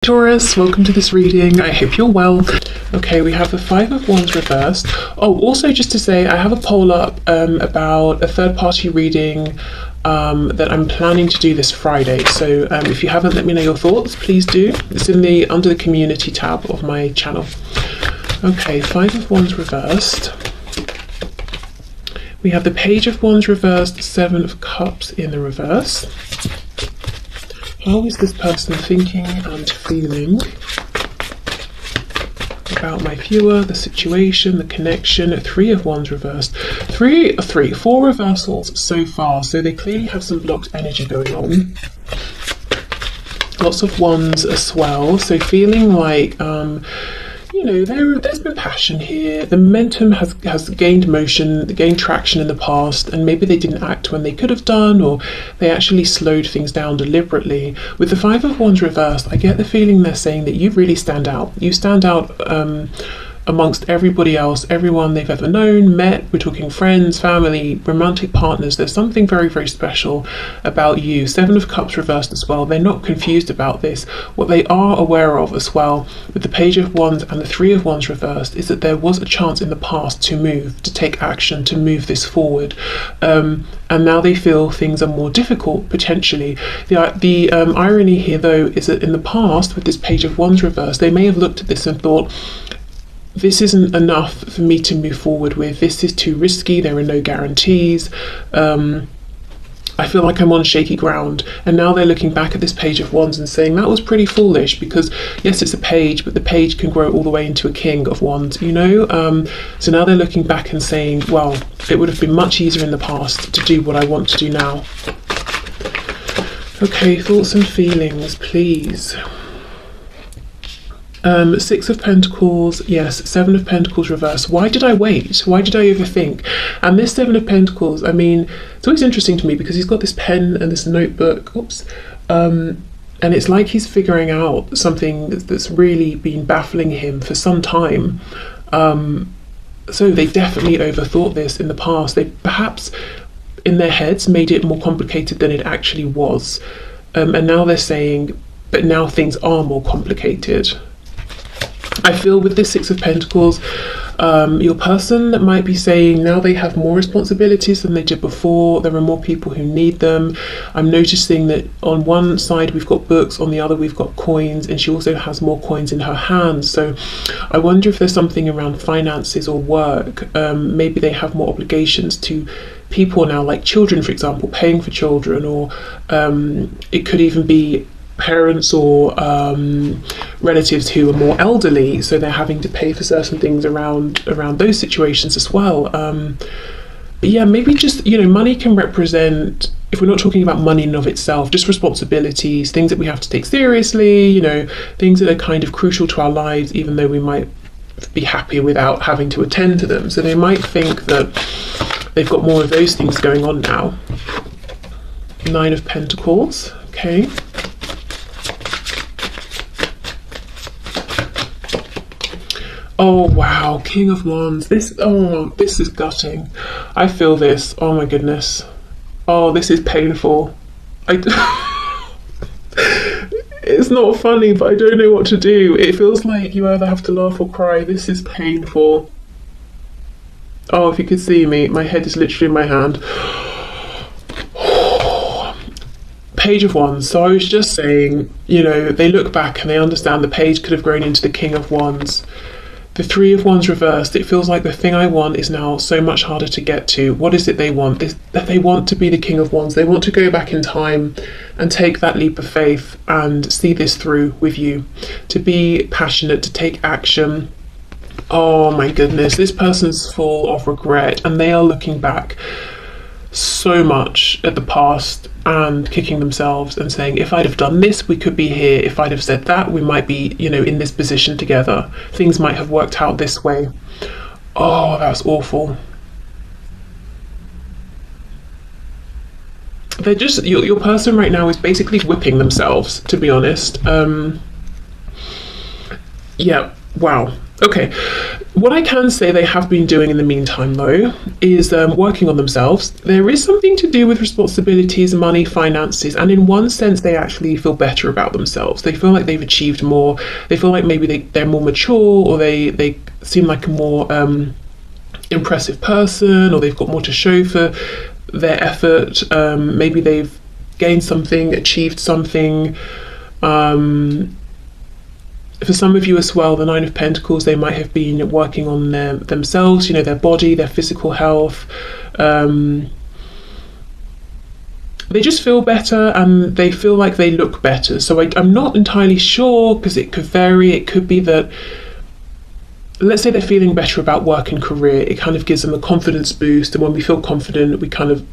Taurus, welcome to this reading. I hope you're well. Okay, we have the Five of Wands reversed. Oh, also just to say, I have a poll up about a third-party reading that I'm planning to do this Friday. So if you haven't let me know your thoughts, please do. It's in the under the community tab of my channel. Okay, Five of Wands reversed. We have the Page of Wands reversed, Seven of Cups in the reverse. How is this person thinking and feeling about my viewer, the situation, the connection? Three of Wands reversed. Four reversals so far, so they clearly have some blocked energy going on. Lots of Wands as well, so feeling like you know, there's been passion here. The momentum has gained motion, gained traction in the past, and maybe they didn't act when they could have done, or they actually slowed things down deliberately. With the Five of Wands reversed, I get the feeling they're saying that you really stand out. You stand out amongst everybody else, everyone they've ever known, met. We're talking friends, family, romantic partners. There's something very, very special about you. Seven of Cups reversed as well. They're not confused about this. What they are aware of as well with the Page of Wands and the Three of Wands reversed is that there was a chance in the past to move, to take action, to move this forward. And now they feel things are more difficult, potentially. The irony here, though, is that in the past, with this Page of Wands reversed, they may have looked at this and thought, this isn't enough for me to move forward with. This is too risky. There are no guarantees. I feel like I'm on shaky ground. And now they're looking back at this Page of Wands and saying that was pretty foolish, because yes, it's a page, but the page can grow all the way into a King of Wands, you know? So now they're looking back and saying, well, it would have been much easier in the past to do what I want to do now. Okay, thoughts and feelings, please. Six of Pentacles, yes, Seven of Pentacles reverse. Why did I wait? Why did I overthink? And this Seven of Pentacles, I mean, it's always interesting to me because he's got this pen and this notebook, and it's like he's figuring out something that's really been baffling him for some time. So they definitely overthought this in the past. They perhaps in their heads made it more complicated than it actually was. And now they're saying, but now things are more complicated. I feel with this Six of Pentacles, your person might be saying now they have more responsibilities than they did before. There are more people who need them. I'm noticing that on one side we've got books, on the other we've got coins, and she also has more coins in her hands. So I wonder if there's something around finances or work. Maybe they have more obligations to people now, like children, for example, paying for children, or it could even be parents or relatives who are more elderly, so they're having to pay for certain things around those situations as well. But yeah, maybe just, you know, money can represent, if we're not talking about money in and of itself, just responsibilities, things that we have to take seriously, you know, things that are kind of crucial to our lives, even though we might be happy without having to attend to them. So they might think that they've got more of those things going on now. Nine of Pentacles, okay. Oh wow, King of Wands. This is gutting. I feel this. Oh my goodness. Oh, this is painful. It's not funny, but I don't know what to do. It feels like you either have to laugh or cry. This is painful. Oh, if you could see me, my head is literally in my hand. Page of Wands. So I was just saying, you know, they look back and they understand the page could have grown into the King of Wands. The Three of Wands reversed, it feels like the thing I want is now so much harder to get to. What is it they want? That they want to be the King of Wands. They want to go back in time and take that leap of faith and see this through with you. To be passionate, to take action. Oh my goodness, this person's full of regret and they are looking back so much at the past and kicking themselves and saying, if I'd have done this, we could be here. If I'd have said that, we might be, you know, in this position together. Things might have worked out this way. Oh, that's awful. They're just, your person right now is basically whipping themselves, to be honest. Yeah, wow. Okay, What I can say they have been doing in the meantime, though, is working on themselves. There is something to do with responsibilities, money, finances, and in one sense, they actually feel better about themselves. They feel like they've achieved more. They feel like maybe they're more mature, or they seem like a more impressive person, or they've got more to show for their effort. Maybe they've gained something, achieved something. For some of you as well, the Nine of Pentacles, they might have been working on themselves, their body, their physical health. They just feel better, and they feel like they look better. So I'm not entirely sure, because it could vary. It could be that, let's say they're feeling better about work and career. It kind of gives them a confidence boost, and when we feel confident, we kind of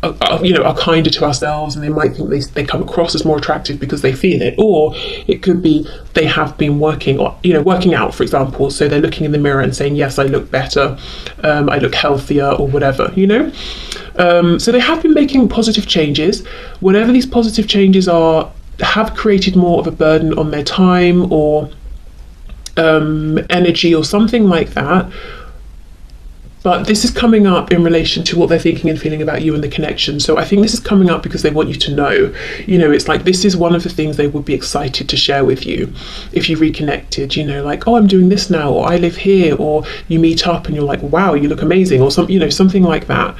are kinder to ourselves, and they might think they come across as more attractive because they feel it. Or it could be they have been working out, for example, so they're looking in the mirror and saying, yes, I look better, I look healthier, or whatever, so they have been making positive changes. Whatever these positive changes are, have created more of a burden on their time or energy or something like that. But this is coming up in relation to what they're thinking and feeling about you and the connection. So I think this is coming up because they want you to know. It's like this is one of the things they would be excited to share with you if you reconnected. Like, oh, I'm doing this now, or I live here, or you meet up and you're like, wow, you look amazing, or something like that.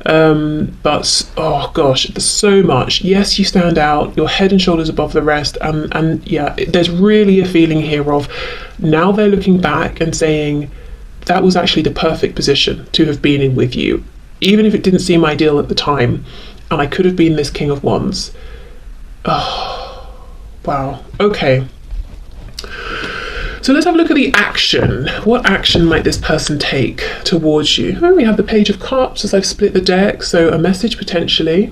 But oh gosh, there's so much. Yes, you stand out. You're head and shoulders above the rest, and yeah, there's really a feeling here of now they're looking back and saying, that was actually the perfect position to have been in with you, even if it didn't seem ideal at the time, and I could have been this King of Wands. Oh, wow. Okay. So let's have a look at the action. What action might this person take towards you? Oh, we have the Page of Cups as I've split the deck, so a message potentially.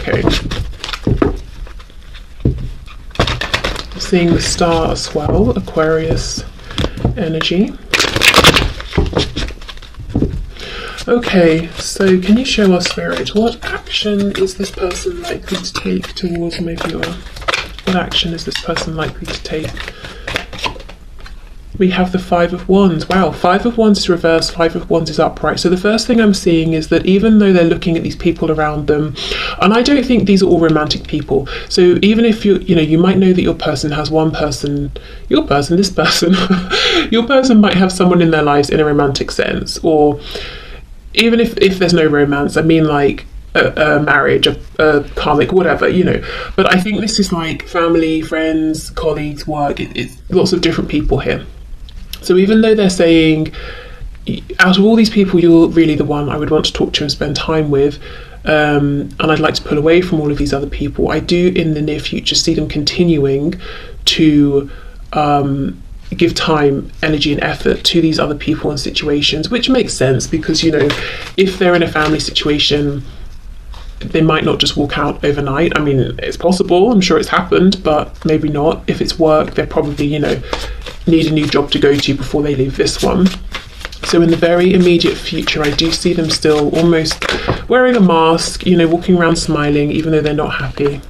Okay. Seeing the Star as well, Aquarius energy. Okay, so can you show us, Spirit, what action is this person likely to take towards my viewer? What action is this person likely to take? We have the Five of Wands. Wow, Five of Wands is reversed, Five of Wands is upright. So the first thing I'm seeing is that even though they're looking at these people around them, and I don't think these are all romantic people. So even if you might know that your person has one person, your person might have someone in their lives in a romantic sense, or even if there's no romance, I mean like a marriage, a karmic, whatever, But I think this is like family, friends, colleagues, work. It's lots of different people here. So even though they're saying, out of all these people, you're really the one I would want to talk to and spend time with, and I'd like to pull away from all of these other people, I do in the near future see them continuing to give time, energy and effort to these other people and situations, which makes sense because, if they're in a family situation, they might not just walk out overnight. I mean, it's possible, I'm sure it's happened, but maybe not. If it's work, they're probably, need a new job to go to before they leave this one. So in the very immediate future, I do see them still almost wearing a mask, walking around smiling, even though they're not happy.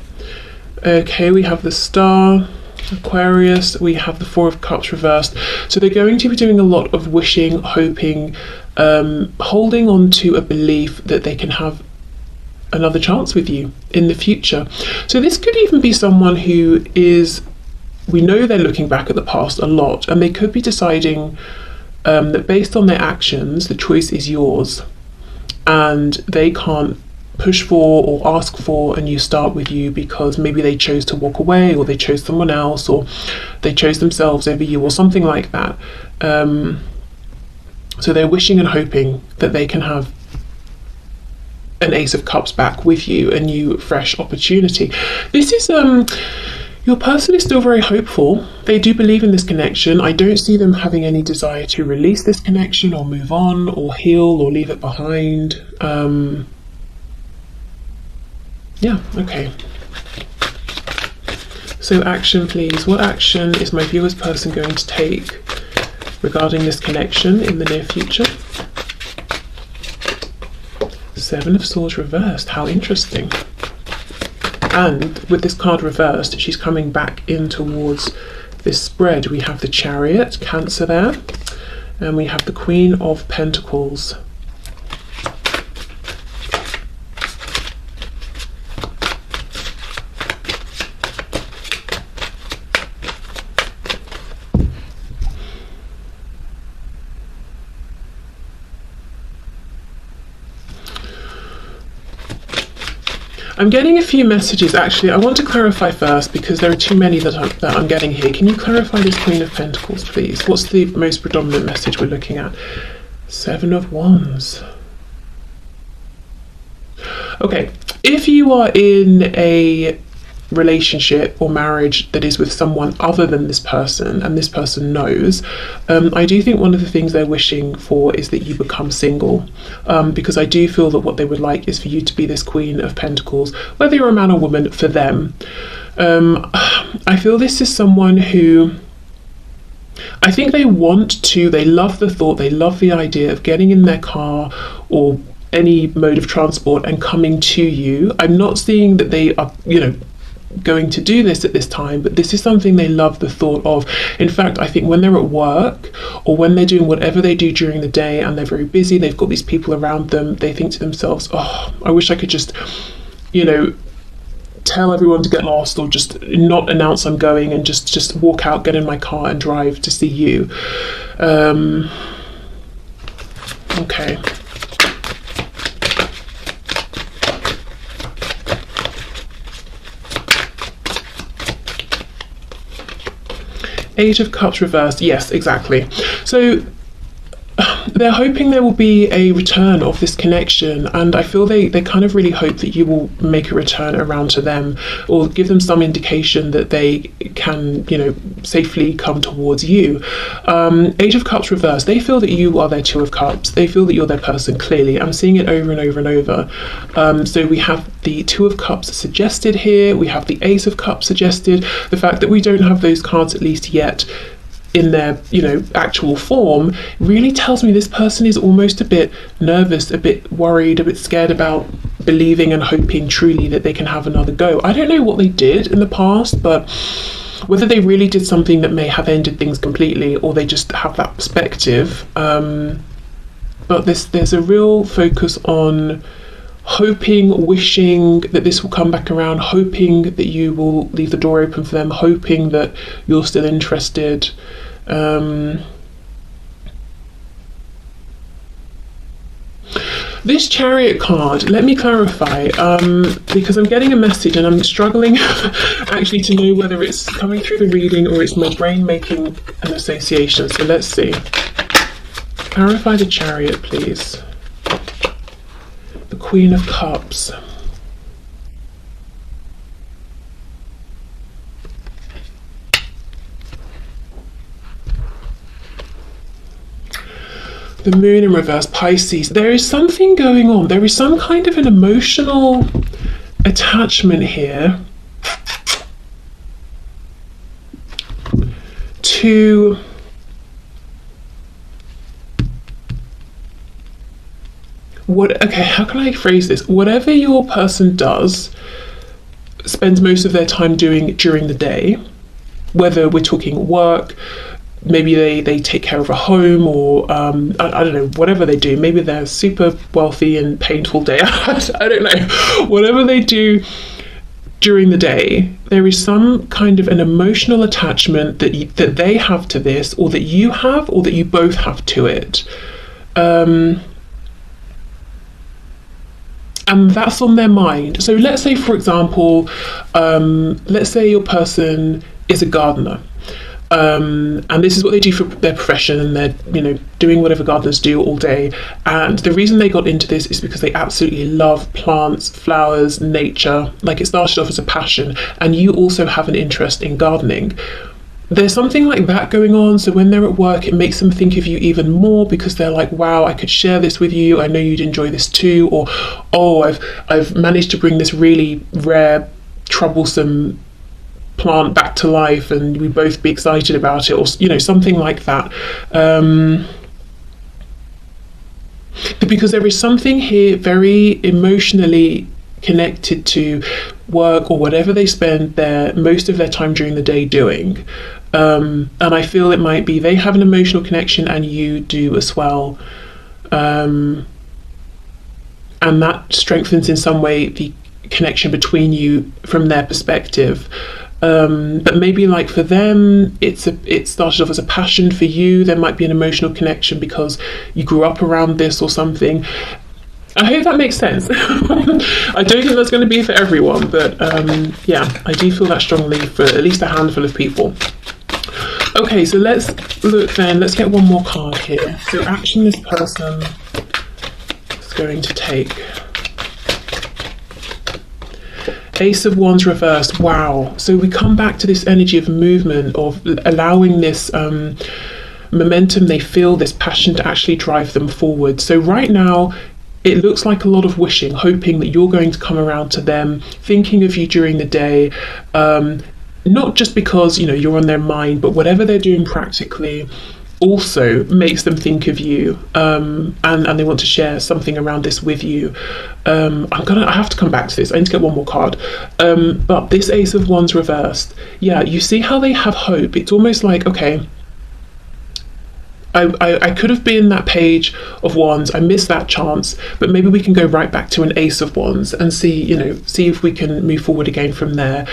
Okay, we have the Star, Aquarius, we have the Four of Cups reversed. So they're going to be doing a lot of wishing, hoping, holding on to a belief that they can have another chance with you in the future. So this could even be someone who is, we know they're looking back at the past a lot, and they could be deciding that based on their actions, the choice is yours, and they can't push for or ask for a new start with you because maybe they chose to walk away, or they chose someone else, or they chose themselves over you, or something like that. So they're wishing and hoping that they can have an Ace of Cups back with you, a new fresh opportunity. This is your person is still very hopeful. They do believe in this connection. I don't see them having any desire to release this connection or move on or heal or leave it behind. Yeah, okay. So action, please. What action is my viewer's person going to take regarding this connection in the near future? Seven of Swords reversed. How interesting. And with this card reversed, she's coming back in towards this spread, we have the Chariot, Cancer there, and we have the Queen of Pentacles. I'm getting a few messages. Actually, I want to clarify first because there are too many that I'm getting here. Can you clarify this Queen of Pentacles, please? What's the most predominant message we're looking at? Seven of Wands. Okay, if you are in a relationship or marriage that is with someone other than this person and this person knows, I do think one of the things they're wishing for is that you become single, because I do feel that what they would like is for you to be this Queen of Pentacles, whether you're a man or woman, for them. I feel this is someone who, I think they love the thought, they love the idea of getting in their car or any mode of transport and coming to you. I'm not seeing that they are, going to do this at this time, but this is something they love the thought of. In fact, I think when they're at work or when they're doing whatever they do during the day and they're very busy, they've got these people around them, they think to themselves, oh, I wish I could just, tell everyone to get lost, or just not announce I'm going and just walk out, get in my car and drive to see you. Okay. Eight of Cups reversed. Yes, exactly. So they're hoping there will be a return of this connection, and I feel they kind of really hope that you will make a return around to them, or give them some indication that they can, safely come towards you. Eight of Cups reversed. They feel that you are their Two of Cups. They feel that you're their person, clearly. I'm seeing it over and over and over. So we have the Two of Cups suggested here. We have the Ace of Cups suggested. The fact that we don't have those cards, at least yet, in their actual form, really tells me this person is almost a bit nervous, a bit worried, a bit scared about believing and hoping truly that they can have another go. I don't know what they did in the past, but whether they really did something that may have ended things completely, or they just have that perspective, but there's a real focus on hoping, wishing that this will come back around, hoping that you will leave the door open for them, hoping that you're still interested. This Chariot card, let me clarify, because I'm getting a message and I'm struggling actually to know whether it's coming through the reading or it's my brain making an association. So let's see. Clarify the Chariot, please. The Queen of Cups. The Moon in reverse, Pisces. There is something going on. There is some kind of an emotional attachment here to how can I phrase this? Whatever your person does, spends most of their time doing during the day, whether we're talking work, maybe they take care of a home, or I don't know, whatever they do. Maybe they're super wealthy and painful day. I don't know. Whatever they do during the day, there is some kind of an emotional attachment that they have to this, or that you have, or that you both have to it. And that's on their mind. So let's say, for example, let's say your person is a gardener. And this is what they do for their profession, and they're doing whatever gardeners do all day. And the reason they got into this is because they absolutely love plants, flowers, nature. Like, it started off as a passion, and you also have an interest in gardening. There's something like that going on. So when they're at work, it makes them think of you even more, because they're like, wow, I could share this with you, I know you'd enjoy this too. Or, oh, I've managed to bring this really rare, troublesome plant back to life, and we both be excited about it, or something like that. Because there is something here very emotionally connected to work or whatever they spend most of their time during the day doing. And I feel it might be they have an emotional connection and you do as well. And that strengthens in some way the connection between you from their perspective. But maybe like for them, it started off as a passion. For you, there might be an emotional connection because you grew up around this or something. I hope that makes sense. I don't think that's going to be for everyone, but yeah, I do feel that strongly for at least a handful of people. Okay, so let's look then. Let's get one more card here. So action this person is going to take. Ace of Wands reversed. Wow. So we come back to this energy of movement, of allowing this momentum they feel, this passion to actually drive them forward. So right now, it looks like a lot of wishing, hoping that you're going to come around to them, thinking of you during the day, not just because, you know, you're on their mind, but whatever they're doing practically also makes them think of you, and they want to share something around this with you. I have to come back to this. I need to get one more card. But this Ace of Wands reversed, yeah, you see how they have hope. It's almost like, okay, I could have been that Page of Wands. I missed that chance, but maybe we can go right back to an Ace of Wands and see if we can move forward again from there.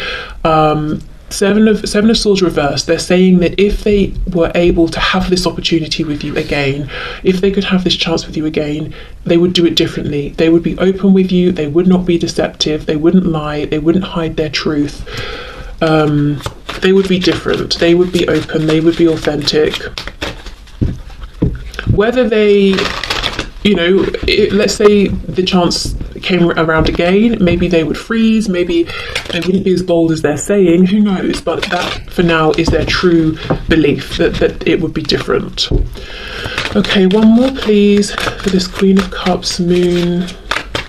Seven of Swords reversed. They're saying that if they were able to have this opportunity with you again, if they could have this chance with you again, they would do it differently. They would be open with you. They would not be deceptive. They wouldn't lie. They wouldn't hide their truth. They would be different. They would be open. They would be authentic. Whether they, let's say the chance came around again, maybe they would freeze, maybe they wouldn't be as bold as they're saying, who knows, but that for now is their true belief, that it would be different. Okay, one more please for this Queen of Cups, Moon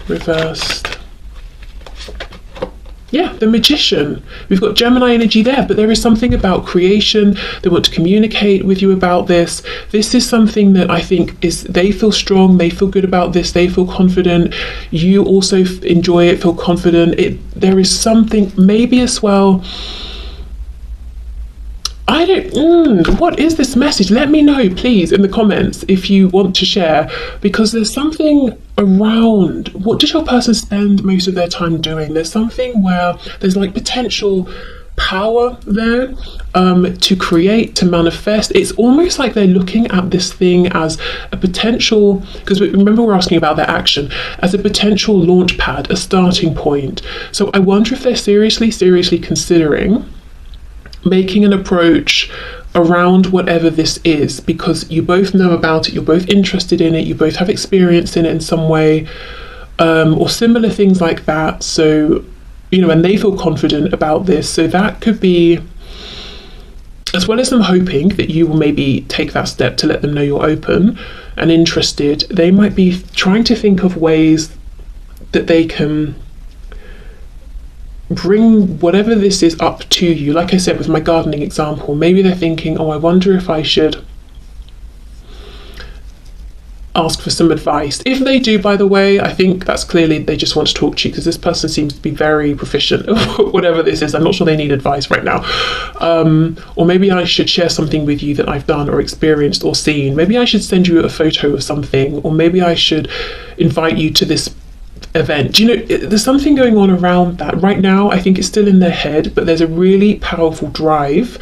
reversed. Yeah, the Magician. We've got Gemini energy there, but there is something about creation. They want to communicate with you about this. This is something that I think they feel strong, they feel good about this, they feel confident. You also enjoy it, feel confident. There is something, maybe as well, what is this message? Let me know, please, in the comments if you want to share, because there's something around, what does your person spend most of their time doing? There's something where there's like potential power there to create, to manifest. It's almost like they're looking at this thing as a potential, because remember we're asking about their action, as a potential launch pad, a starting point. So I wonder if they're seriously considering making an approach around whatever this is, because you both know about it, you're both interested in it, you both have experience in it in some way, or similar things like that. So, and they feel confident about this. So that could be, as well as them hoping that you will maybe take that step to let them know you're open and interested, they might be trying to think of ways that they can bring whatever this is up to you. Like I said with my gardening example, maybe they're thinking, I wonder if I should ask for some advice. If they do, by the way, I think that's clearly they just want to talk to you, because this person seems to be very proficient at whatever this is. I'm not sure they need advice right now. Or maybe I should share something with you that I've done or experienced or seen. Maybe I should send you a photo of something, or maybe I should invite you to this event. There's something going on around that right now. I think it's still in their head, but there's a really powerful drive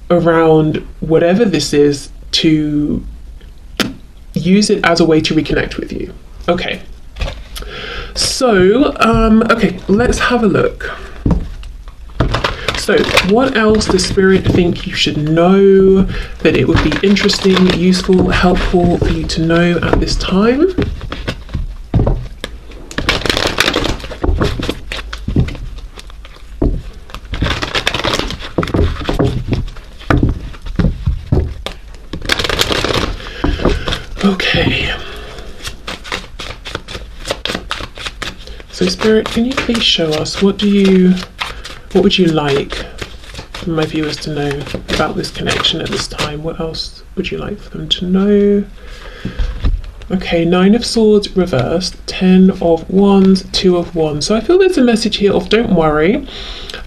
around whatever this is to use it as a way to reconnect with you. Okay, so let's have a look. So what else does Spirit think you should know, that it would be interesting, useful, helpful for you to know at this time? Okay, so Spirit, can you please show us what would you like for my viewers to know about this connection at this time? What else would you like for them to know? Okay, 9 of Swords reversed, 10 of Wands, 2 of Wands. So I feel there's a message here of don't worry.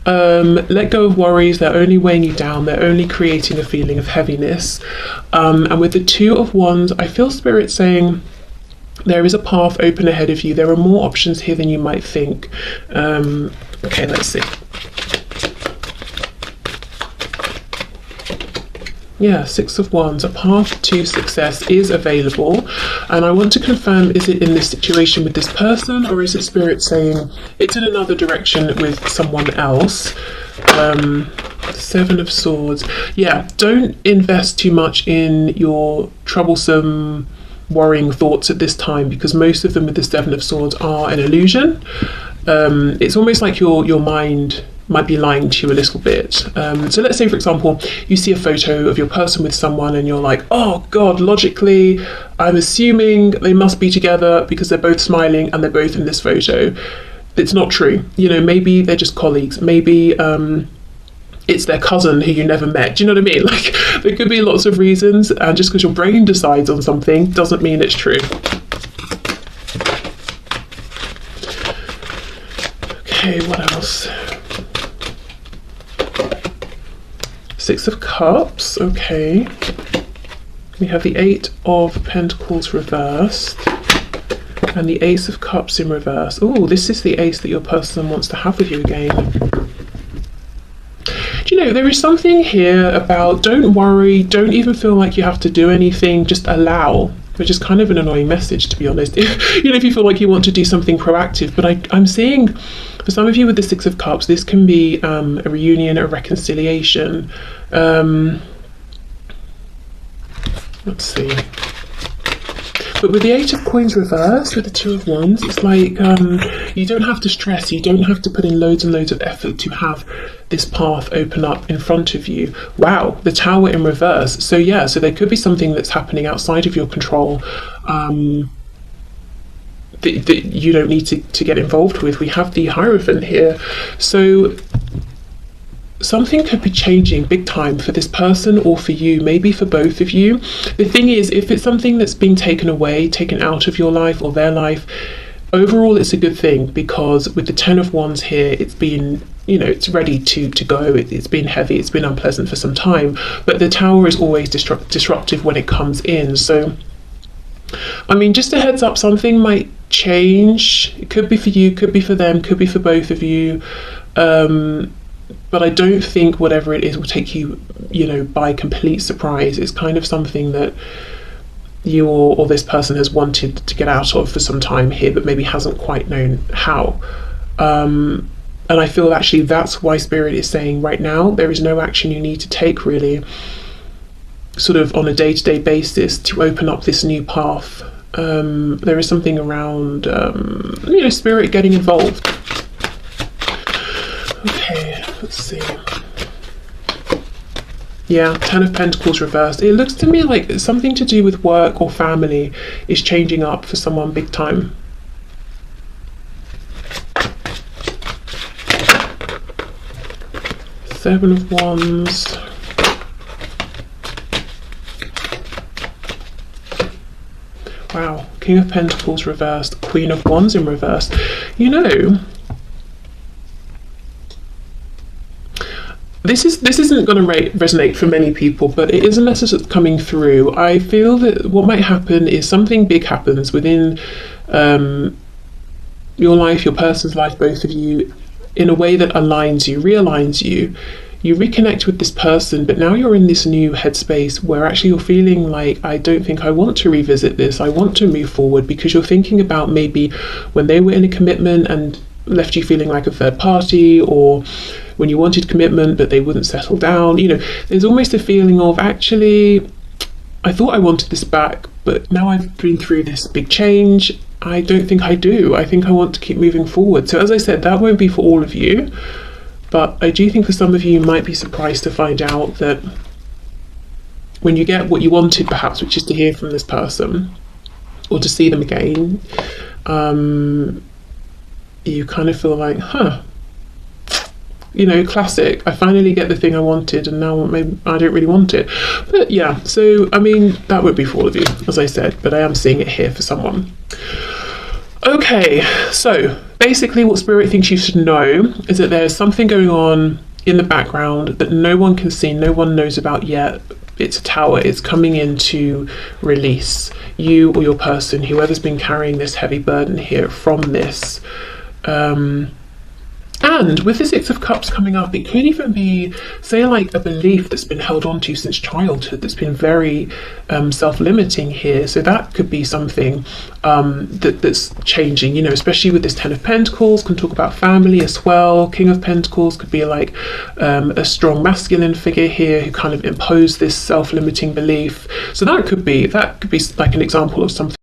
Let go of worries. They're only weighing you down. They're only creating a feeling of heaviness. And with the 2 of Wands, I feel Spirit saying there is a path open ahead of you. There are more options here than you might think. Okay, let's see. Yeah, 6 of Wands, a path to success is available. And I want to confirm, is it in this situation with this person, or is it Spirit saying it's in another direction with someone else? 7 of Swords. Yeah, don't invest too much in your troublesome, worrying thoughts at this time, because most of them with the 7 of Swords are an illusion. It's almost like your mind might be lying to you a little bit. So let's say, for example, you see a photo of your person with someone and you're like, oh God, logically, I'm assuming they must be together because they're both smiling and they're both in this photo. It's not true. You know, maybe they're just colleagues. Maybe it's their cousin who you never met. Do you know what I mean? Like, there could be lots of reasons, and just because your brain decides on something doesn't mean it's true. Okay, what else? 6 of Cups, okay. We have the 8 of Pentacles reversed and the Ace of Cups in reverse. Oh, this is the ace that your person wants to have with you again. Do you know, there is something here about don't worry, don't even feel like you have to do anything, just allow, which is kind of an annoying message, to be honest. If you feel like you want to do something proactive, but I'm seeing for some of you with the 6 of Cups, this can be a reunion, a reconciliation. Let's see. But with the 8 of Coins reversed, with the 2 of Wands, it's like you don't have to stress, you don't have to put in loads and loads of effort to have this path open up in front of you. Wow, the Tower in reverse. So yeah, so there could be something that's happening outside of your control that you don't need to get involved with. We have the Hierophant here. So something could be changing big time for this person or for you, maybe for both of you. The thing is, if it's something that's been taken away, taken out of your life or their life, overall it's a good thing, because with the 10 of Wands here, it's been, you know, it's ready to go. It's been heavy, it's been unpleasant for some time, but the Tower is always disruptive when it comes in. So I mean, just a heads up, something might change. It could be for you, could be for them, could be for both of you. But I don't think whatever it is will take you, you know, by complete surprise. It's kind of something that you or this person has wanted to get out of for some time here, but maybe hasn't quite known how. And I feel actually that's why Spirit is saying right now, there is no action you need to take really, sort of on a day-to-day basis, to open up this new path. There is something around, you know, Spirit getting involved. Okay, let's see. Yeah, 10 of Pentacles reversed. It looks to me like something to do with work or family is changing up for someone big time. Seven of Wands. Wow, King of Pentacles reversed, Queen of Wands in reverse. You know, this isn't going to resonate for many people, but it is a message that's coming through. I feel that what might happen is something big happens within your life, your person's life, both of you, in a way that aligns you, realigns you. You reconnect with this person, but now you're in this new headspace where actually you're feeling like, I don't think I want to revisit this. I want to move forward, because you're thinking about maybe when they were in a commitment and left you feeling like a third party, or when you wanted commitment but they wouldn't settle down. You know, there's almost a feeling of, actually, I thought I wanted this back, but now I've been through this big change, I don't think I do. I think I want to keep moving forward. So as I said, that won't be for all of you, but I do think for some of you, you might be surprised to find out that when you get what you wanted, perhaps, which is to hear from this person or to see them again, you kind of feel like, you know, classic. I finally get the thing I wanted, and now maybe I don't really want it. But yeah, so I mean, that would be for all of you, as I said, but I am seeing it here for someone. Okay, so basically what Spirit thinks you should know is that there's something going on in the background that no one can see, no one knows about yet. It's a tower, it's coming in to release you or your person, whoever's been carrying this heavy burden here from this. And with the Six of Cups coming up, it could even be, say, like a belief that's been held on to since childhood that's been very self-limiting here. So that could be something that's changing, you know, especially with this Ten of Pentacles, can talk about family as well. King of Pentacles could be like a strong masculine figure here who kind of imposed this self-limiting belief. So that could be like an example of something